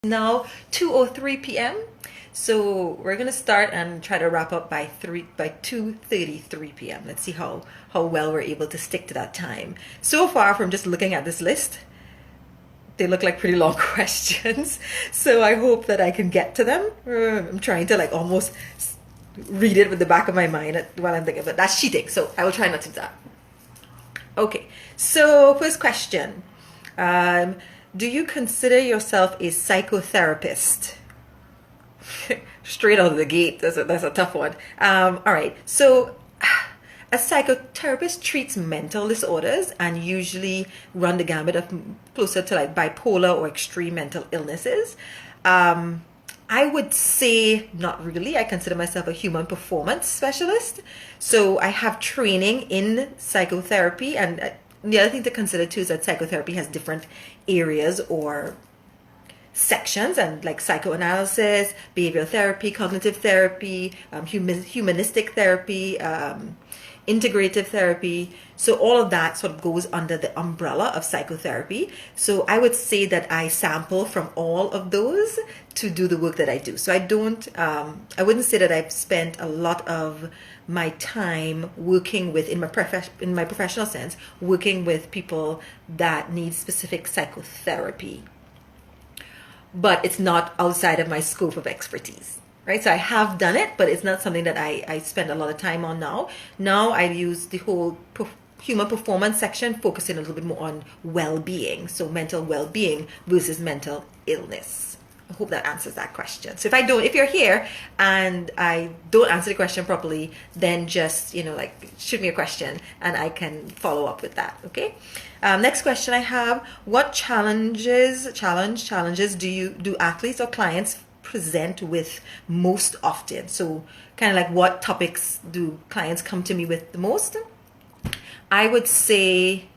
Now 2:03 p.m. So we're gonna start and try to wrap up by 2:33 p.m. Let's see how well we're able to stick to that time. So far, from just looking at this list, they look like pretty long questions. So I hope that I can get to them. I'm trying to like almost read it with the back of my mind while I'm thinking, but that's cheating. So I will try not to do that. Okay. So first question. Do you consider yourself a psychotherapist? Straight out of the gate, that's a tough one. All right, so a psychotherapist treats mental disorders and usually run the gamut of closer to like bipolar or extreme mental illnesses. I would say not really. I consider myself a human performance specialist. So I have training in psychotherapy, and the other thing to consider too is that psychotherapy has different areas or sections, and like psychoanalysis, behavioral therapy, cognitive therapy, humanistic therapy, integrative therapy. So all of that sort of goes under the umbrella of psychotherapy. So I would say that I sample from all of those to do the work that I do. So I wouldn't say that I've spent a lot of my time working with, in my professional sense, working with people that need specific psychotherapy. But it's not outside of my scope of expertise, right? So I have done it, but it's not something that I spend a lot of time on now. Now I use the whole human performance section, focusing a little bit more on well-being. So mental well-being versus mental illness. I hope that answers that question. So if you're here and I don't answer the question properly, then just, like shoot me a question and I can follow up with that. Okay. Next question I have: what challenges do athletes or clients present with most often? So kind of like, what topics do clients come to me with the most? I would say,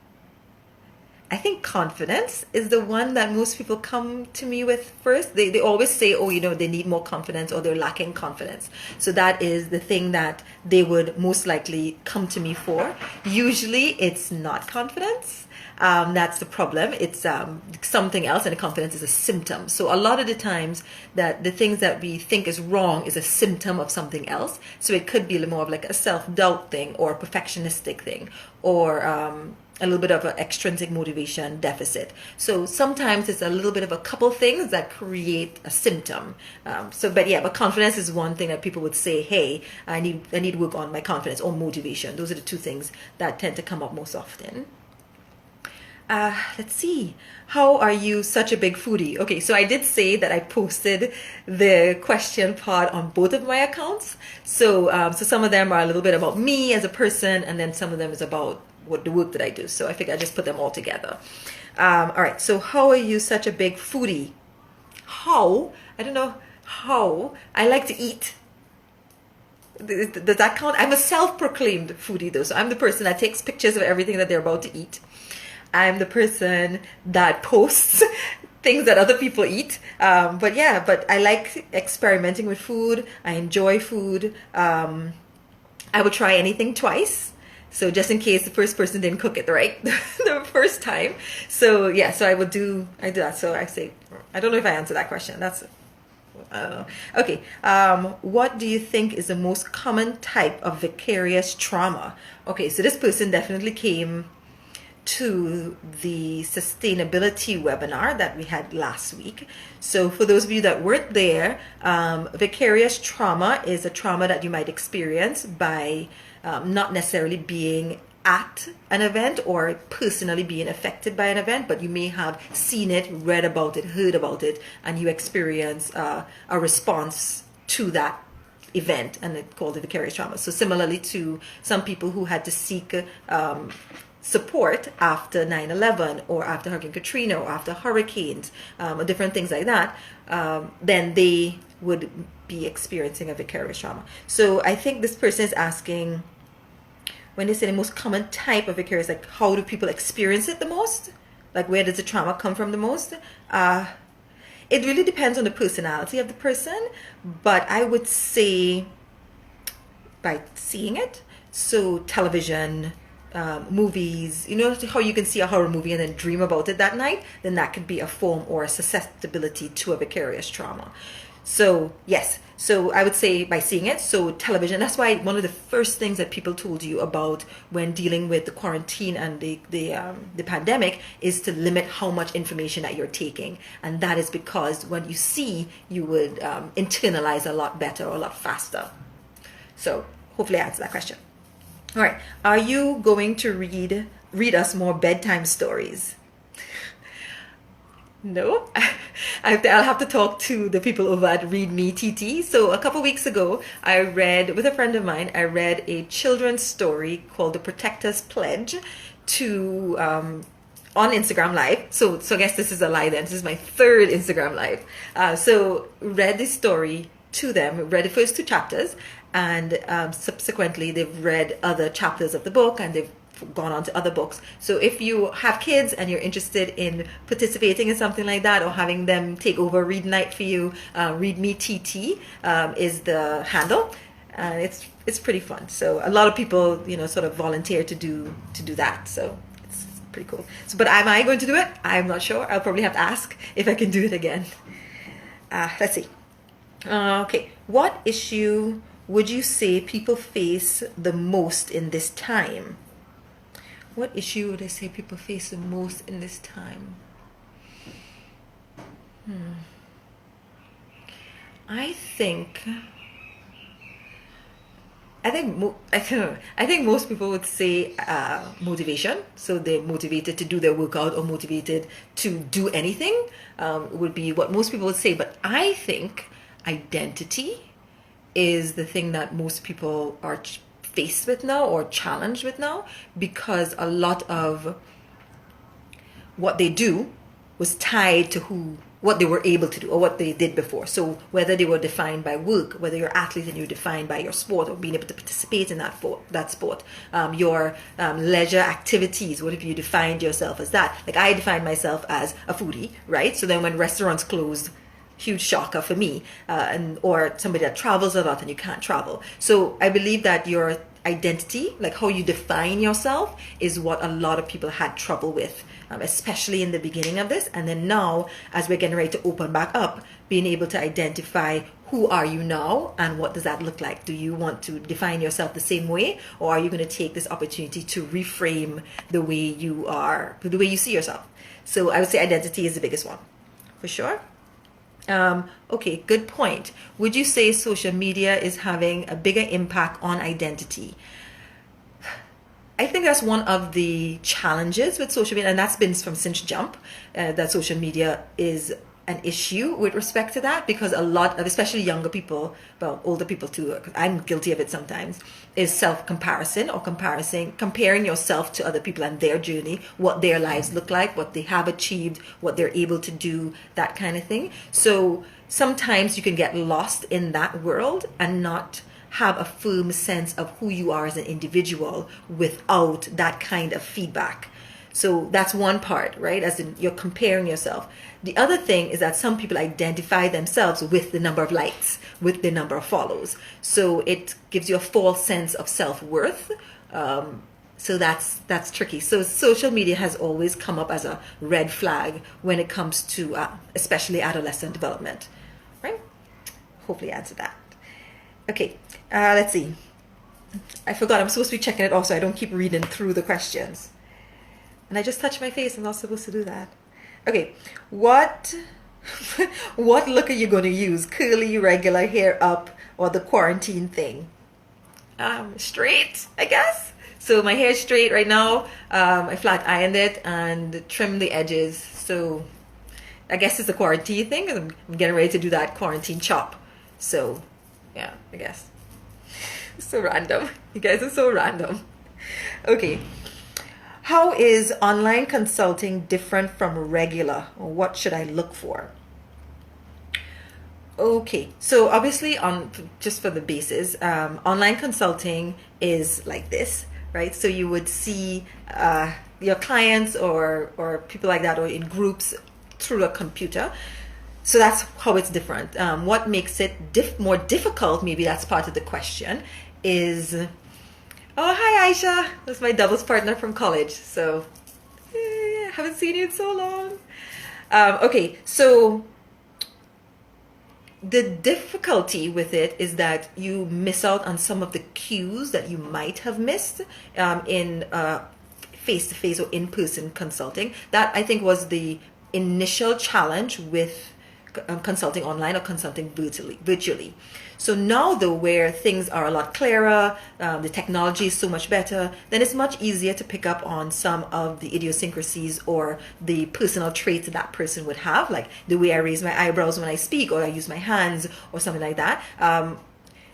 I think confidence is the one that most people come to me with first. They always say, oh, they need more confidence, or they're lacking confidence. So that is the thing that they would most likely come to me for. Usually it's not confidence. That's the problem. It's something else, and the confidence is a symptom. So a lot of the times that the things that we think is wrong is a symptom of something else. So it could be more of like a self-doubt thing, or a perfectionistic thing, or a little bit of an extrinsic motivation deficit. So sometimes it's a little bit of a couple things that create a symptom. But confidence is one thing that people would say, hey, I need work on my confidence or motivation. Those are the two things that tend to come up most often. Let's see. How are you such a big foodie? Okay, so I did say that I posted the question part on both of my accounts. So some of them are a little bit about me as a person, and then some of them is about the work that I do. So I figured I just put them all together. All right. So how are you such a big foodie? How? I don't know how. I like to eat. Does that count? I'm a self-proclaimed foodie though. So I'm the person that takes pictures of everything that they're about to eat. I'm the person that posts things that other people eat. But I like experimenting with food. I enjoy food. I would try anything twice. So just in case the first person didn't cook it right the first time. So I do that. So I say, I don't know if I answered that question. I don't know. Okay. What do you think is the most common type of vicarious trauma? Okay. So this person definitely came to the sustainability webinar that we had last week. So for those of you that weren't there, vicarious trauma is a trauma that you might experience by not necessarily being at an event or personally being affected by an event, but you may have seen it, read about it, heard about it, and you experience a response to that event, and it's called the vicarious trauma. So similarly to some people who had to seek support after 9/11 or after Hurricane Katrina or after hurricanes or different things like that, then they would be experiencing a vicarious trauma. So I think this person is asking, when they say the most common type of vicarious, like how do people experience it the most? Like where does the trauma come from the most? It really depends on the personality of the person, but I would say by seeing it. So television, movies, you know how you can see a horror movie and then dream about it that night, then that could be a form or a susceptibility to a vicarious trauma. So yes, so I would say by seeing it. So television, that's why one of the first things that people told you about when dealing with the quarantine and the pandemic is to limit how much information that you're taking. And that is because when you see, you would internalize a lot better or a lot faster. So hopefully I answered that question. All right, are you going to read us more bedtime stories? No, I'll have to talk to the people over at Read Me TT. So a couple weeks ago, I read, with a friend of mine, I read a children's story called The Protector's Pledge to on Instagram Live. So I guess this is a lie then. This is my third Instagram Live. So read this story to them, read the first two chapters, and subsequently they've read other chapters of the book and they've gone on to other books. So if you have kids and you're interested in participating in something like that or having them take over read night for you, Read Me TT is the handle. It's pretty fun. So a lot of people, sort of volunteer to do that. So it's pretty cool. So, but am I going to do it? I'm not sure. I'll probably have to ask if I can do it again. Let's see. Okay. What issue would you say people face the most in this time? What issue would I say people face the most in this time? I think most people would say motivation. So they're motivated to do their workout or motivated to do anything would be what most people would say. But I think identity is the thing that most people are faced with now or challenged with now, because a lot of what they do was tied to what they were able to do or what they did before. So whether they were defined by work, whether you're an athlete and you're defined by your sport or being able to participate in that sport, your leisure activities, what if you defined yourself as that? Like I defined myself as a foodie, right? So then when restaurants closed, huge shocker for me, or somebody that travels a lot and you can't travel. So I believe that your identity, like how you define yourself, is what a lot of people had trouble with, especially in the beginning of this. And then now, as we're getting ready to open back up, being able to identify who are you now and what does that look like? Do you want to define yourself the same way, or are you going to take this opportunity to reframe the way you are, the way you see yourself? So I would say identity is the biggest one, for sure. Okay, good point. Would you say social media is having a bigger impact on identity? I think that's one of the challenges with social media, and that's been from since jump, that social media is an issue with respect to that, because a lot of, especially younger people, well, older people too, I'm guilty of it sometimes, is self-comparison or comparing yourself to other people and their journey, what their lives look like, what they have achieved, what they're able to do, that kind of thing. So sometimes you can get lost in that world and not have a firm sense of who you are as an individual without that kind of feedback. So that's one part, right? As in you're comparing yourself. The other thing is that some people identify themselves with the number of likes, with the number of follows. So it gives you a false sense of self-worth. So that's tricky. So social media has always come up as a red flag when it comes to especially adolescent development, right? Hopefully I answered that. Okay, let's see. I forgot I'm supposed to be checking it also. I don't keep reading through the questions. And I just touched my face. I'm not supposed to do that. Okay, what look are you going to use? Curly, regular, hair up, or the quarantine thing? Straight, I guess. So my hair is straight right now. I flat ironed it and trimmed the edges. So I guess it's a quarantine thing. I'm getting ready to do that quarantine chop. So yeah, I guess. So random. You guys are so random. Okay. How is online consulting different from regular? Or what should I look for? Okay, so obviously just for the basis, online consulting is like this, right? So you would see your clients or people like that, or in groups through a computer. So that's how it's different. What makes it more difficult, maybe that's part of the question, is Oh, hi, Aisha. That's my doubles partner from college. So, haven't seen you in so long. Okay, so the difficulty with it is that you miss out on some of the cues that you might have missed in face-to-face or in-person consulting. That I think was the initial challenge with consulting online or consulting virtually. So now though, where things are a lot clearer, the technology is so much better, then it's much easier to pick up on some of the idiosyncrasies or the personal traits that person would have, like the way I raise my eyebrows when I speak, or I use my hands, or something like that.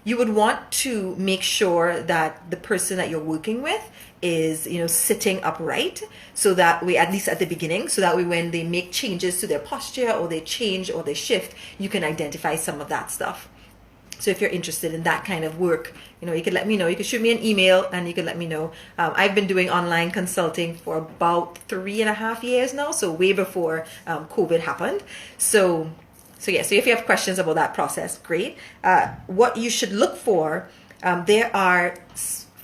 You would want to make sure that the person that you're working with is, sitting upright, so that way, at least at the beginning, so that way when they make changes to their posture or they change or they shift, you can identify some of that stuff. So if you're interested in that kind of work, you could let me know. You could shoot me an email and you could let me know. I've been doing online consulting for about 3.5 years now, so way before COVID happened. So if you have questions about that process, great. What you should look for, there are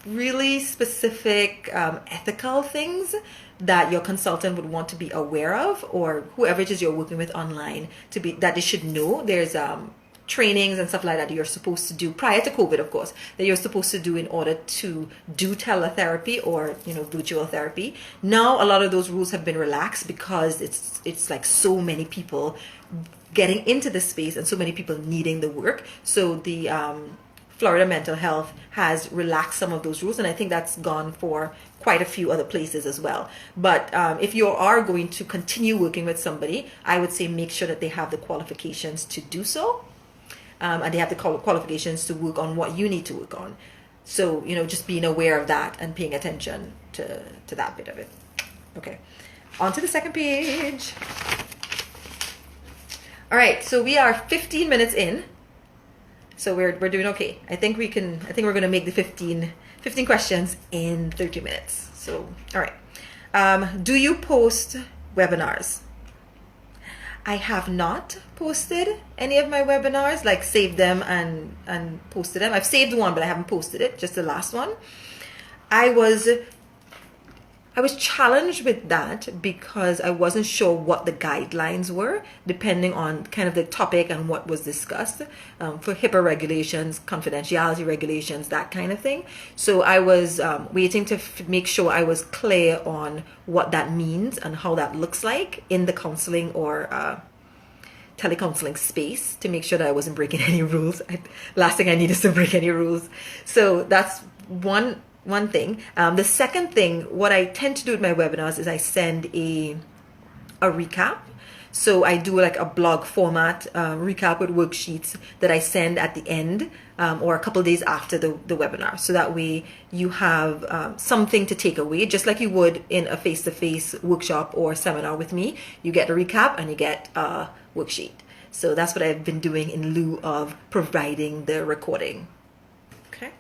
really specific ethical things that your consultant would want to be aware of, or whoever it is you're working with online that they should know. There's trainings and stuff like that you're supposed to do prior to COVID, of course, that you're supposed to do in order to do teletherapy or virtual therapy. Now a lot of those rules have been relaxed because it's like so many people getting into this space and so many people needing the work. So the Florida Mental Health has relaxed some of those rules, and I think that's gone for quite a few other places as well. But if you are going to continue working with somebody, I would say make sure that they have the qualifications to do so. And they have the qualifications to work on what you need to work on. So, just being aware of that and paying attention to that bit of it. Okay, on to the second page. All right, so we are 15 minutes in. So we're doing okay. I think we're going to make the 15 questions in 30 minutes. So, all right. Do you post webinars? I have not posted any of my webinars, like saved them and posted them. I've saved one, but I haven't posted it, just the last one. I was challenged with that because I wasn't sure what the guidelines were, depending on kind of the topic and what was discussed, for HIPAA regulations, confidentiality regulations, that kind of thing. So I was waiting to make sure I was clear on what that means and how that looks like in the counseling or telecounseling space, to make sure that I wasn't breaking any rules. Last thing I need is to break any rules. So that's one thing. The second thing, what I tend to do with my webinars is I send a recap. So I do like a blog format recap with worksheets that I send at the end or a couple of days after the webinar. So that way you have something to take away, just like you would in a face-to-face workshop or seminar with me. You get a recap and you get a worksheet. So that's what I've been doing in lieu of providing the recording. Okay.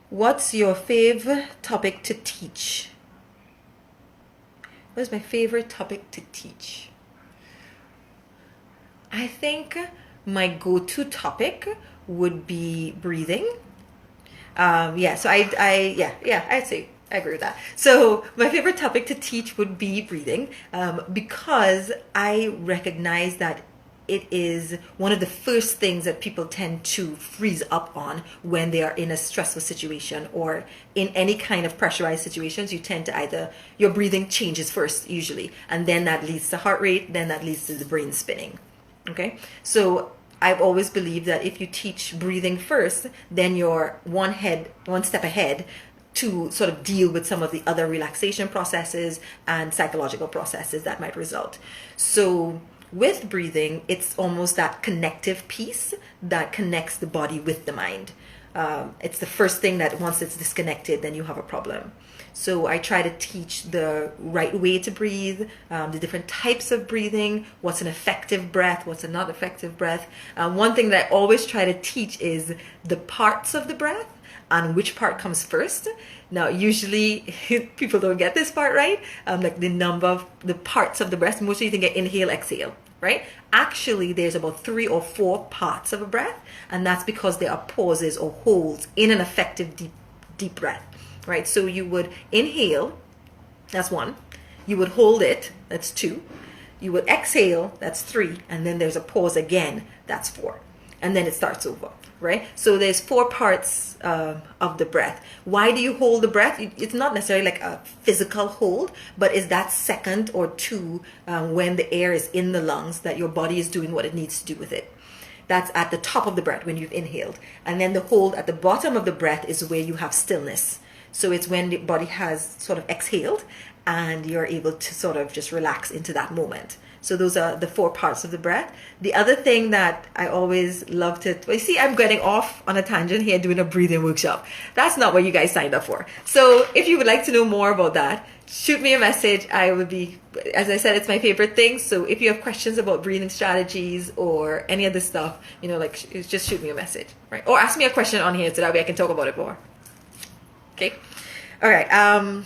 What's your favorite topic to teach? What is my favorite topic to teach? I think my go-to topic would be breathing. So I'd say I agree with that. So my favorite topic to teach would be breathing, because I recognize that it is one of the first things that people tend to freeze up on when they are in a stressful situation or in any kind of pressurized situations. You tend to your breathing changes first usually, and then that leads to heart rate, then that leads to the brain spinning. Okay, so I've always believed that if you teach breathing first, then you're one step ahead to sort of deal with some of the other relaxation processes and psychological processes that might result. So with breathing, it's almost that connective piece that connects the body with the mind. It's the first thing that once it's disconnected, then you have a problem. So I try to teach the right way to breathe, the different types of breathing, what's an effective breath, what's a not effective breath. One thing that I always try to teach is the parts of the breath and which part comes first. Now, usually people don't get this part right. Like the number of the parts of the breath. Mostly you think of inhale, exhale, right? Actually, there's about 3 or 4 parts of a breath, and that's because there are pauses or holds in an effective deep breath, right? So you would inhale, that's 1. You would hold it, that's 2. You would exhale, that's 3. And then there's a pause again, that's 4. And then it starts over, right? So there's 4 parts of the breath. Why do you hold the breath? It's not necessarily like a physical hold, but it's that second or 2 when the air is in the lungs that your body is doing what it needs to do with it. That's at the top of the breath when you've inhaled. And then the hold at the bottom of the breath is where you have stillness. So it's when the body has sort of exhaled and you're able to sort of just relax into that moment. So those are the 4 parts of the breath. The other thing that I always love to, well, you see, I'm getting off on a tangent here doing a breathing workshop. That's not what you guys signed up for. So if you would like to know more about that, shoot me a message. I would be, as I said, it's my favorite thing. So if you have questions about breathing strategies or any of this stuff, you know, like just shoot me a message, right? Or ask me a question on here so that way I can talk about it more. Okay. All right.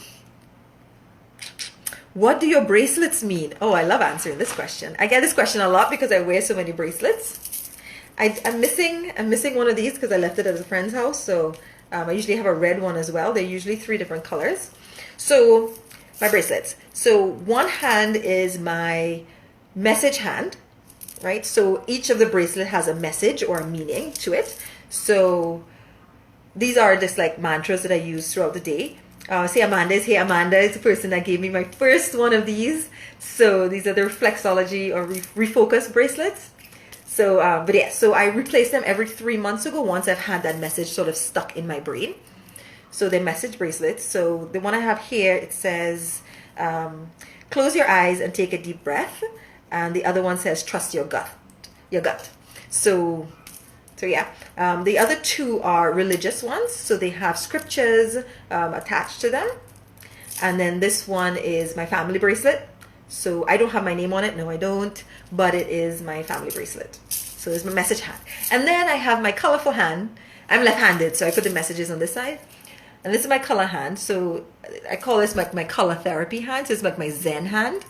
What do your bracelets mean? Oh, I love answering this question. I get this question a lot because I wear so many bracelets. I'm missing one of these because I left it at a friend's house. So I usually have a red one as well. They're usually 3 different colors. So my bracelets. So one hand is my message hand, right? So each of the bracelet has a message or a meaning to it. So these are just like mantras that I use throughout the day. See, Amanda is here. Amanda is the person that gave me my first one of these. So these are the reflexology or refocus bracelets. So, but yeah, so I replaced them every 3 months ago once I've had that message sort of stuck in my brain. So they're message bracelets. So the one I have here, it says, close your eyes and take a deep breath. And the other one says, trust your gut. So yeah, the other 2 are religious ones. So they have scriptures attached to them. And then this one is my family bracelet. So I don't have my name on it. No, I don't. But it is my family bracelet. So it's my message hand. And then I have my colorful hand. I'm left-handed, so I put the messages on this side. And this is my color hand. So I call this my color therapy hand. So it's like my Zen hand.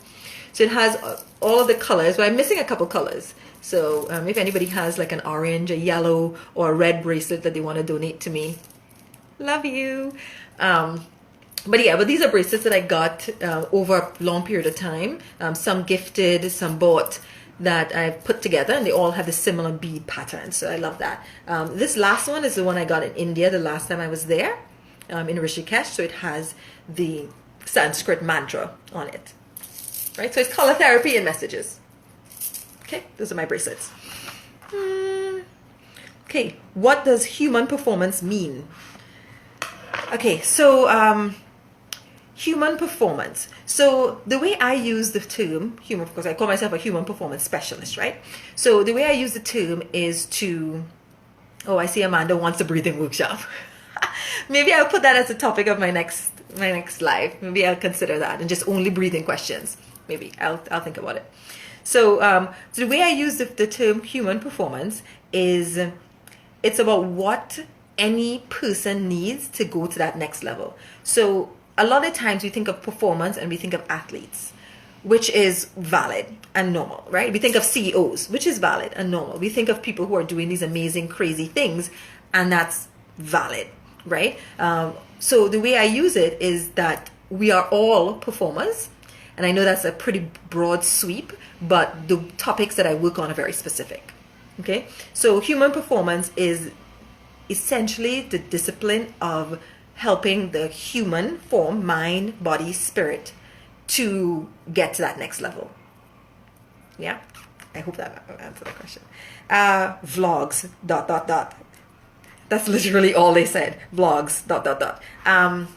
So it has all of the colors. Well, I'm missing a couple colors. So if anybody has like an orange, a yellow, or a red bracelet that they want to donate to me, love you. But yeah, but these are bracelets that I got over a long period of time. Some gifted, some bought, that I put together, and they all have a similar bead pattern. So I love that. This last one is the one I got in India the last time I was there, in Rishikesh. So it has the Sanskrit mantra on it. Right? So it's color therapy and messages. Okay, those are my bracelets. Okay, what does human performance mean? Okay, so human performance. So the way I use the term human, because I call myself a human performance specialist, right? So the way I use the term is to, oh, I see Amanda wants a breathing workshop. Maybe I'll put that as a topic of my next live. Maybe I'll consider that and just only breathing questions. Maybe I'll think about it. So, so the way I use the term human performance is it's about what any person needs to go to that next level. So a lot of times we think of performance and we think of athletes, which is valid and normal, right? We think of CEOs, which is valid and normal. We think of people who are doing these amazing, crazy things, and that's valid, right? So the way I use it is that we are all performers. And I know that's a pretty broad sweep, but the topics that I work on are very specific. Okay? So human performance is essentially the discipline of helping the human form, mind, body, spirit, to get to that next level. Yeah? I hope that answered the question. Vlogs, ... That's literally all they said. Vlogs, ... Am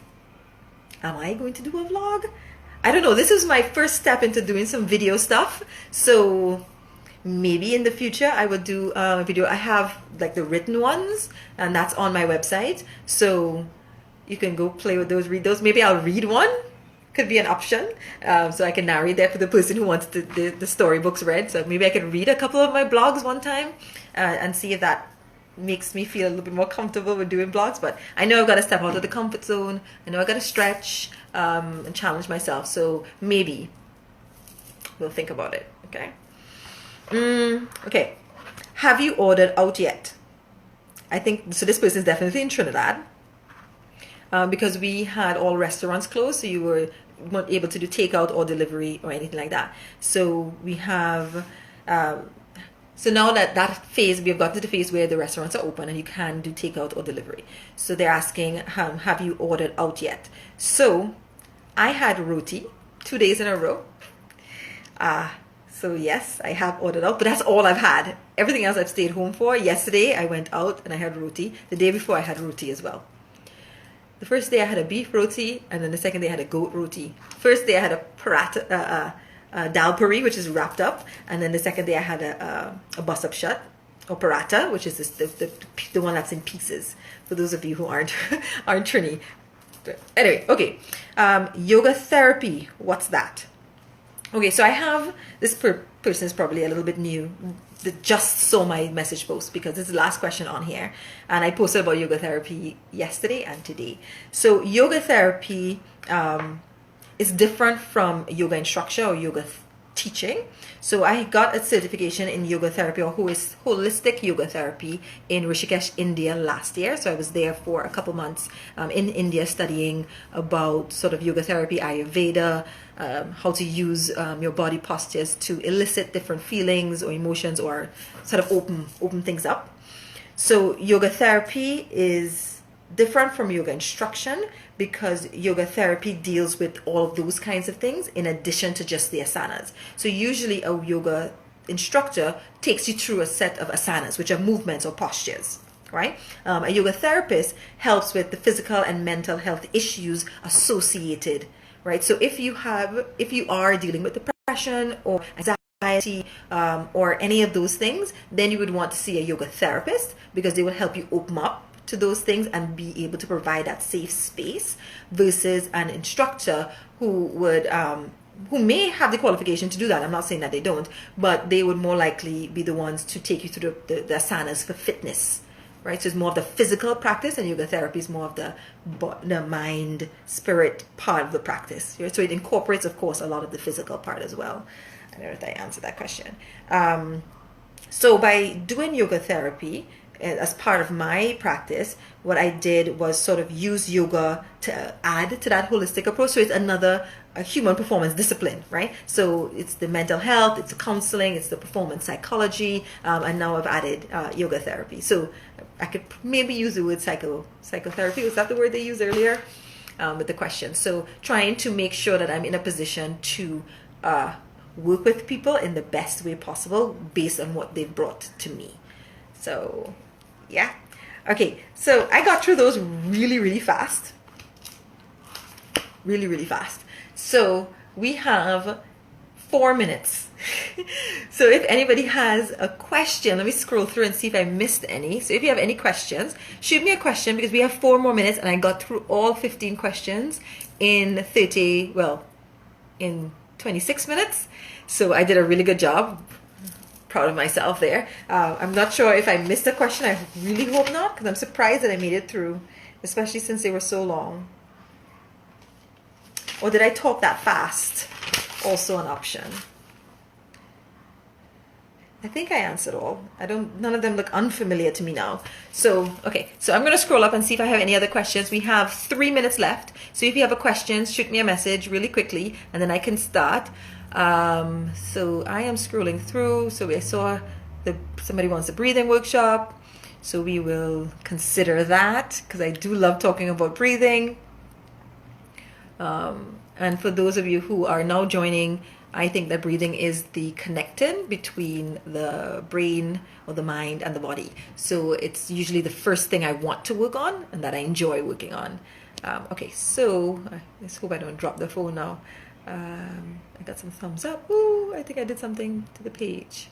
I going to do a vlog? I don't know. This is my first step into doing some video stuff. So maybe in the future I would do a video. I have like the written ones, and that's on my website. So you can go play with those, read those. Maybe I'll read one. Could be an option. So I can narrate that for the person who wants the storybooks read. So maybe I can read a couple of my blogs one time and see if that makes me feel a little bit more comfortable with doing blogs. But I know I've got to step out of the comfort zone. I know I've got to stretch and challenge myself. So maybe we'll think about it. Okay. Okay. Have you ordered out yet? I think so. This person is definitely in Trinidad. Because we had all restaurants closed, so you were not able to do takeout or delivery or anything like that. So we have, so now that phase, we've got to the phase where the restaurants are open and you can do takeout or delivery. So they're asking, have you ordered out yet? So I had roti 2 days in a row. So yes, I have ordered out, but that's all I've had. Everything else I've stayed home for. Yesterday I went out and I had roti. The day before I had roti as well. The first day I had a beef roti, and then the second day I had a goat roti. First day I had a paratha, dal puri, which is wrapped up, and then the second day I had a bus up shut, or paratha, which is the one that's in pieces. For those of you who aren't Trini. Anyway, okay. Yoga therapy, what's that? Okay, so I have this person is probably a little bit new. That just saw my message post because it's the last question on here, and I posted about yoga therapy yesterday and today. So yoga therapy is different from yoga instruction or yoga teaching. So I got a certification in yoga therapy or holistic yoga therapy in Rishikesh, India last year. So I was there for a couple months in India studying about sort of yoga therapy, Ayurveda, how to use your body postures to elicit different feelings or emotions or sort of open things up. So yoga therapy is different from yoga instruction because yoga therapy deals with all of those kinds of things in addition to just the asanas. So usually a yoga instructor takes you through a set of asanas, which are movements or postures, right? A yoga therapist helps with the physical and mental health issues associated, right? So if you are dealing with depression or anxiety or any of those things, then you would want to see a yoga therapist because they will help you open up to those things and be able to provide that safe space versus an instructor who may have the qualification to do that. I'm not saying that they don't, but they would more likely be the ones to take you through the asanas for fitness, right? So it's more of the physical practice, and yoga therapy is more of the mind, spirit part of the practice. So it incorporates, of course, a lot of the physical part as well. I don't know if I answered that question. So by doing yoga therapy, as part of my practice, what I did was sort of use yoga to add to that holistic approach. So it's another human performance discipline, right? So it's the mental health, it's the counseling, it's the performance psychology, and now I've added yoga therapy. So I could maybe use the word psychotherapy. Was that the word they used earlier with the question? So trying to make sure that I'm in a position to work with people in the best way possible based on what they've brought to me. So yeah. Okay, so I got through those really fast. Really fast. So we have 4 minutes. So if anybody has a question, let me scroll through and see if I missed any. So if you have any questions, shoot me a question because we have 4 more minutes and I got through all 15 questions in 26 minutes. So I did a really good job. Proud of myself there. I'm not sure if I missed a question. I really hope not, because I'm surprised that I made it through, especially since they were so long. Or did I talk that fast? Also an option. I think I answered all. None of them look unfamiliar to me now. So, okay. So I'm going to scroll up and see if I have any other questions. We have 3 minutes left. So if you have a question, shoot me a message really quickly and then I can start. So I am scrolling through. So I saw somebody wants a breathing workshop. So we will consider that because I do love talking about breathing. And for those of you who are now joining, I think that breathing is the connecting between the brain or the mind and the body. So it's usually the first thing I want to work on and that I enjoy working on. Okay, so let's hope I don't drop the phone now. I got some thumbs up. Ooh, I think I did something to the page.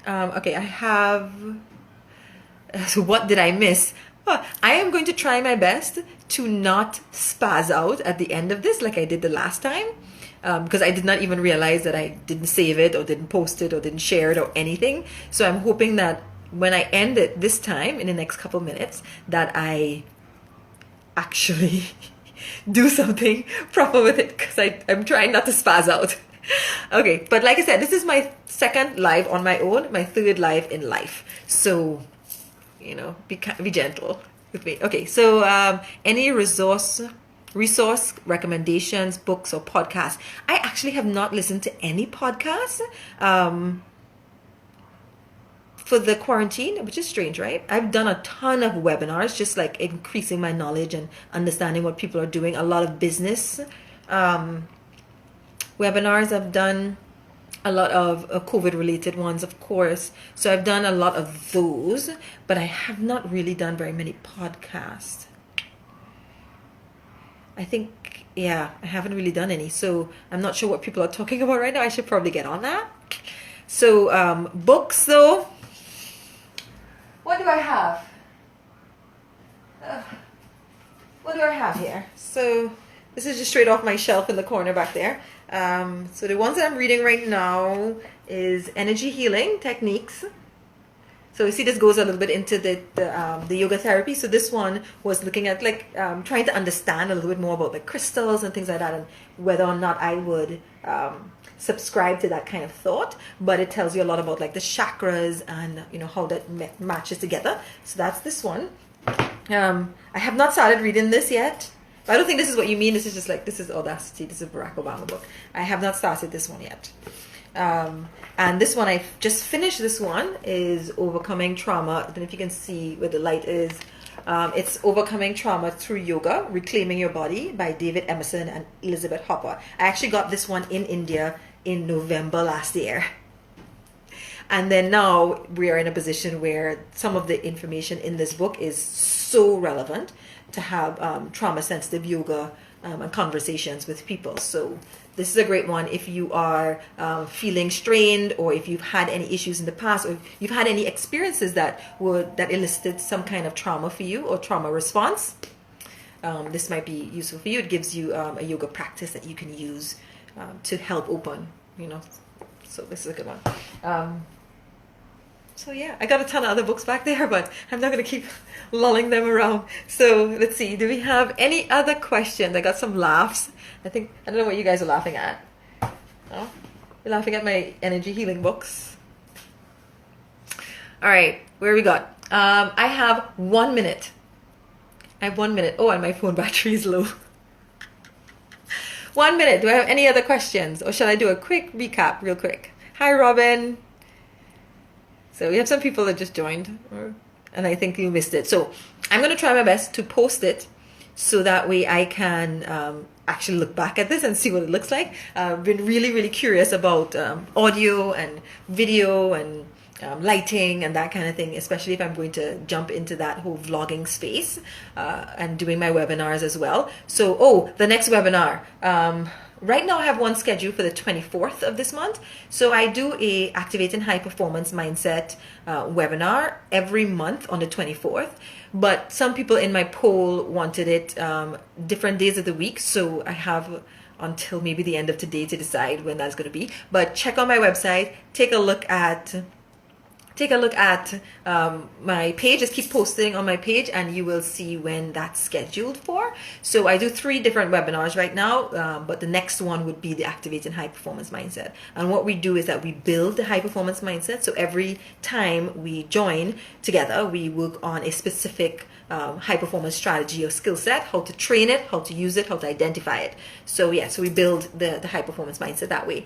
Okay, I have... So what did I miss? I am going to try my best to not spaz out at the end of this like I did the last time. Because I did not even realize that I didn't save it or didn't post it or didn't share it or anything. So I'm hoping that when I end it this time in the next couple minutes, that I actually do something proper with it, because I'm trying not to spaz out. Okay, but like I said, this is my second live on my own, my third live in life. So, be gentle with me. Okay, so any resource recommendations, books or podcasts. I actually have not listened to any podcasts for the quarantine, which is strange, right? I've done a ton of webinars, just like increasing my knowledge and understanding what people are doing. A lot of business webinars. I've done a lot of COVID related ones, of course. So I've done a lot of those, but I have not really done very many podcasts. I think, I haven't really done any. So I'm not sure what people are talking about right now. I should probably get on that. So books though. What do I have? What do I have here? So this is just straight off my shelf in the corner back there. So the ones that I'm reading right now is Energy Healing Techniques. So you see, this goes a little bit into the yoga therapy. So this one was looking at trying to understand a little bit more about the crystals and things like that, and whether or not I would subscribe to that kind of thought. But it tells you a lot about like the chakras and how that matches together. So that's this one. I have not started reading this yet. I don't think this is what you mean. This is just like, this is Audacity. This is a Barack Obama book. I have not started this one yet. And this one, I just finished. This one is Overcoming Trauma. I don't know if you can see where the light is. It's Overcoming Trauma Through Yoga, Reclaiming Your Body by David Emerson and Elizabeth Hopper. I actually got this one in India in November last year. And then now we are in a position where some of the information in this book is so relevant to have trauma sensitive yoga and conversations with people. So this is a great one if you are feeling strained, or if you've had any issues in the past, or if you've had any experiences that elicited some kind of trauma for you or trauma response. This might be useful for you. It gives you a yoga practice that you can use to help open, So this is a good one. So yeah, I got a ton of other books back there, but I'm not going to keep lulling them around. So let's see. Do we have any other questions? I got some laughs. I don't know what you guys are laughing at. Oh, you're laughing at my energy healing books. All right, where we got? I have 1 minute. I have 1 minute. Oh, and my phone battery is low. 1 minute. Do I have any other questions? Or shall I do a quick recap real quick? Hi, Robin. So we have some people that just joined, and I think you missed it. So I'm going to try my best to post it so that way I can actually look back at this and see what it looks like. I've been really, really curious about audio and video and lighting and that kind of thing, especially if I'm going to jump into that whole vlogging space and doing my webinars as well. So, the next webinar. Right now I have one scheduled for the 24th of this month. So I do a Activating High Performance Mindset webinar every month on the 24th. But some people in my poll wanted it different days of the week. So I have until maybe the end of today to decide when that's going to be. But check on my website, take a look at my page. Just keep posting on my page and you will see when that's scheduled for. So I do 3 different webinars right now, but the next one would be the Activating High Performance Mindset. And what we do is that we build the high performance mindset. So every time we join together, we work on a specific high performance strategy or skill set, how to train it, how to use it, how to identify it. So so we build the high performance mindset that way.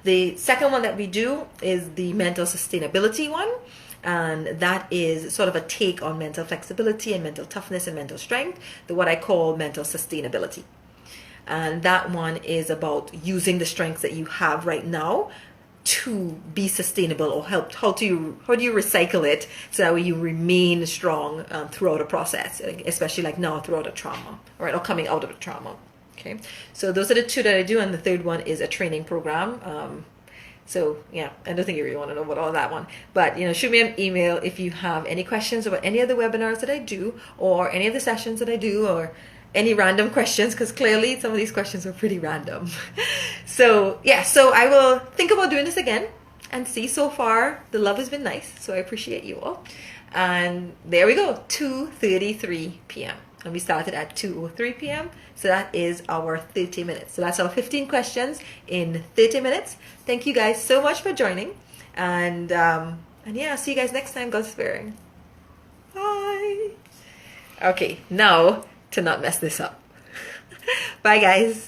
The second one that we do is the mental sustainability one. And that is sort of a take on mental flexibility and mental toughness and mental strength, what I call mental sustainability. And that one is about using the strengths that you have right now to be sustainable, or how do you recycle it so that way you remain strong throughout a process, especially like now throughout a trauma, right, or coming out of a trauma. Okay, so those are the 2 that I do, and the third one is a training program. So yeah, I don't think you really want to know about all that one, but shoot me an email if you have any questions about any of the webinars that I do, or any of the sessions that I do, or any random questions, because clearly some of these questions are pretty random. So yeah, so I will think about doing this again. and see. So far the love has been nice, so I appreciate you all. And there we go, 2:33 p.m. and we started at 2:03 p.m. So that is our 30 minutes. So that's our 15 questions in 30 minutes. Thank you guys so much for joining, and yeah, I'll see you guys next time, God sparing. Bye. Okay, now to not mess this up. Bye guys.